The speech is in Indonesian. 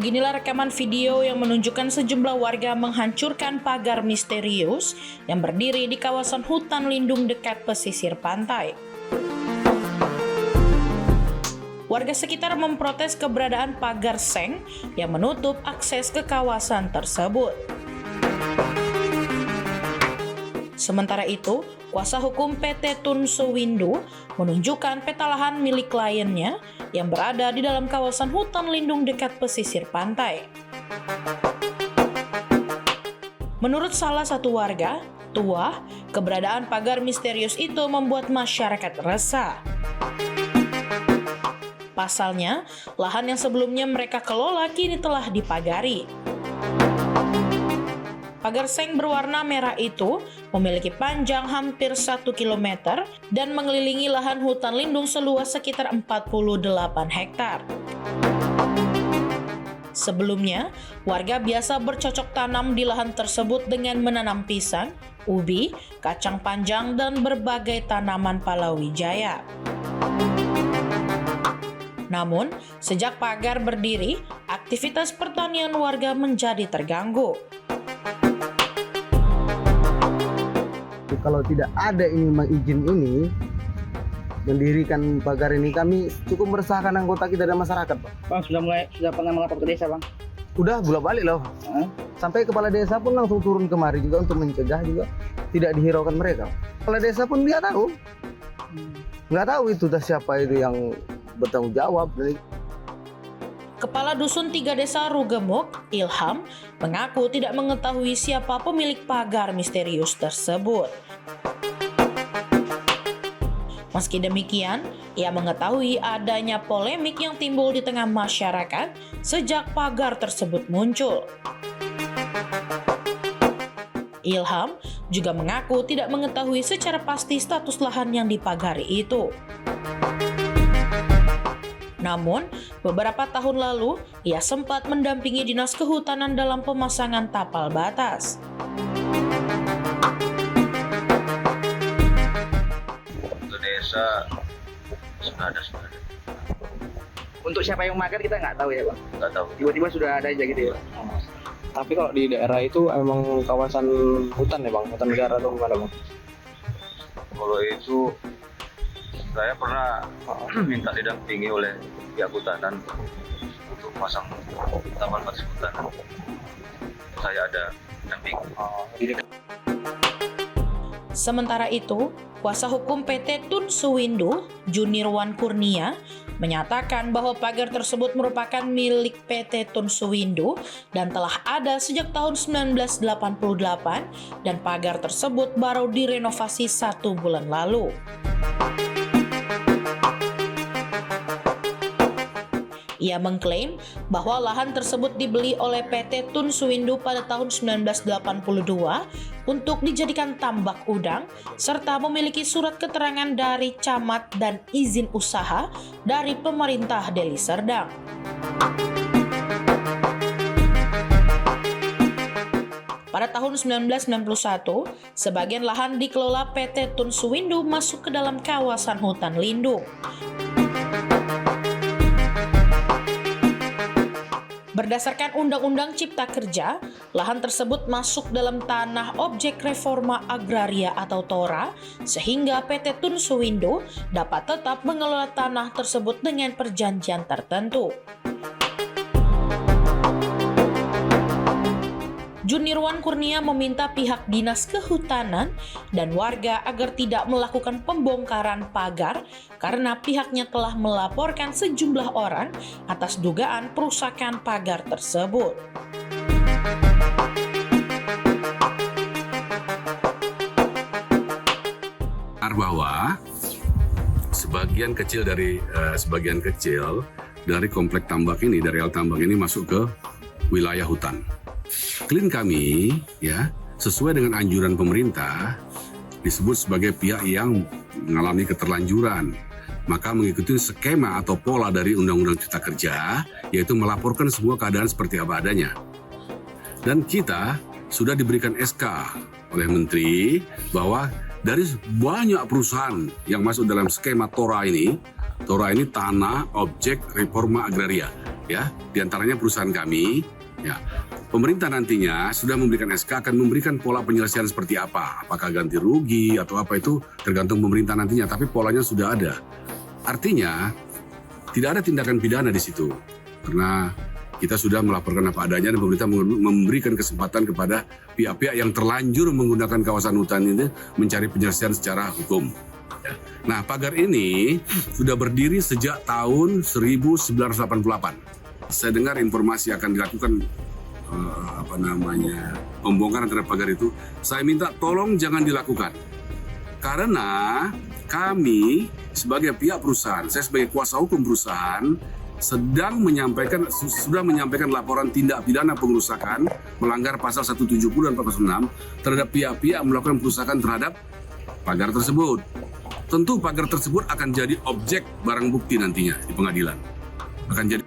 Beginilah rekaman video yang menunjukkan sejumlah warga menghancurkan pagar misterius yang berdiri di kawasan hutan lindung dekat pesisir pantai. Warga sekitar memprotes keberadaan pagar seng yang menutup akses ke kawasan tersebut. Sementara itu, kuasa hukum PT Tun Suwindu menunjukkan peta lahan milik kliennya yang berada di dalam kawasan hutan lindung dekat pesisir pantai. Menurut salah satu warga, Tuah, keberadaan pagar misterius itu membuat masyarakat resah. Pasalnya, lahan yang sebelumnya mereka kelola kini telah dipagari. Pagar seng berwarna merah itu memiliki panjang hampir 1 km dan mengelilingi lahan hutan lindung seluas sekitar 48 hektar. Sebelumnya, warga biasa bercocok tanam di lahan tersebut dengan menanam pisang, ubi, kacang panjang, dan berbagai tanaman palawijaya. Namun, sejak pagar berdiri, aktivitas pertanian warga menjadi terganggu. Kalau tidak ada ini memang izin ini, mendirikan pagar ini, kami cukup meresahkan anggota kita dan masyarakat, Pak. Bang, sudah pernah melapor ke desa, Bang? Udah bolak-balik loh. Sampai kepala desa pun langsung turun kemari juga untuk mencegah juga tidak dihiraukan mereka. Kepala desa pun dia tahu. Nggak tahu itu siapa itu yang bertanggung jawab. Kepala Dusun 3 Desa Rugemuk, Ilham, mengaku tidak mengetahui siapa pemilik pagar misterius tersebut. Meski demikian, ia mengetahui adanya polemik yang timbul di tengah masyarakat sejak pagar tersebut muncul. Ilham juga mengaku tidak mengetahui secara pasti status lahan yang dipagari itu. Namun, beberapa tahun lalu, ia sempat mendampingi Dinas Kehutanan dalam pemasangan tapal batas. Untuk desa sudah ada. Untuk siapa yang makan kita nggak tahu ya, Bang? Nggak tahu. Tiba-tiba sudah ada aja gitu ya? Tapi kalau di daerah itu emang kawasan hutan ya, Bang? Hutan negara atau gimana, Bang? Kalau itu saya pernah minta didampingi oleh pihak hutanan untuk pasang taman batas hutanan. Saya ada damping. Sementara itu, kuasa hukum PT Tun Suwindu, Junirwan Kurnia, menyatakan bahwa pagar tersebut merupakan milik PT Tun Suwindu dan telah ada sejak tahun 1988 dan pagar tersebut baru direnovasi 1 bulan lalu. Ia mengklaim bahwa lahan tersebut dibeli oleh PT Tun Suwindu pada tahun 1982 untuk dijadikan tambak udang serta memiliki surat keterangan dari camat dan izin usaha dari pemerintah Deli Serdang. Pada tahun 1991, sebagian lahan dikelola PT Tun Suwindu masuk ke dalam kawasan hutan lindung. Berdasarkan Undang-Undang Cipta Kerja, lahan tersebut masuk dalam tanah objek reforma agraria atau TORA, sehingga PT Tun Suwindu dapat tetap mengelola tanah tersebut dengan perjanjian tertentu. Junirwan Kurnia meminta pihak Dinas Kehutanan dan warga agar tidak melakukan pembongkaran pagar karena pihaknya telah melaporkan sejumlah orang atas dugaan perusakan pagar tersebut. Bahwa sebagian kecil dari komplek tambak ini, dari areal tambak ini masuk ke wilayah hutan. Klien kami, ya, sesuai dengan anjuran pemerintah, disebut sebagai pihak yang mengalami keterlanjuran. Maka mengikuti skema atau pola dari Undang-Undang Cipta Kerja, yaitu melaporkan semua keadaan seperti apa adanya. Dan kita sudah diberikan SK oleh Menteri bahwa dari banyak perusahaan yang masuk dalam skema TORA ini, Tora ini tanah objek reforma agraria, ya, diantaranya perusahaan kami, ya. Pemerintah nantinya sudah memberikan SK akan memberikan pola penyelesaian seperti apa, apakah ganti rugi atau apa itu tergantung pemerintah nantinya, tapi polanya sudah ada. Artinya tidak ada tindakan pidana di situ, karena kita sudah melaporkan apa adanya dan pemerintah memberikan kesempatan kepada pihak-pihak yang terlanjur menggunakan kawasan hutan ini mencari penyelesaian secara hukum. Nah, pagar ini sudah berdiri sejak tahun 1988. Saya dengar informasi akan dilakukan pembongkaran terhadap pagar itu. Saya minta tolong jangan dilakukan. Karena kami sebagai pihak perusahaan, saya sebagai kuasa hukum perusahaan sudah menyampaikan laporan tindak pidana pengerusakan melanggar pasal 170 dan 406 terhadap pihak-pihak melakukan perusakan terhadap pagar tersebut. Tentu pagar tersebut akan jadi objek barang bukti nantinya di pengadilan. Akan jadi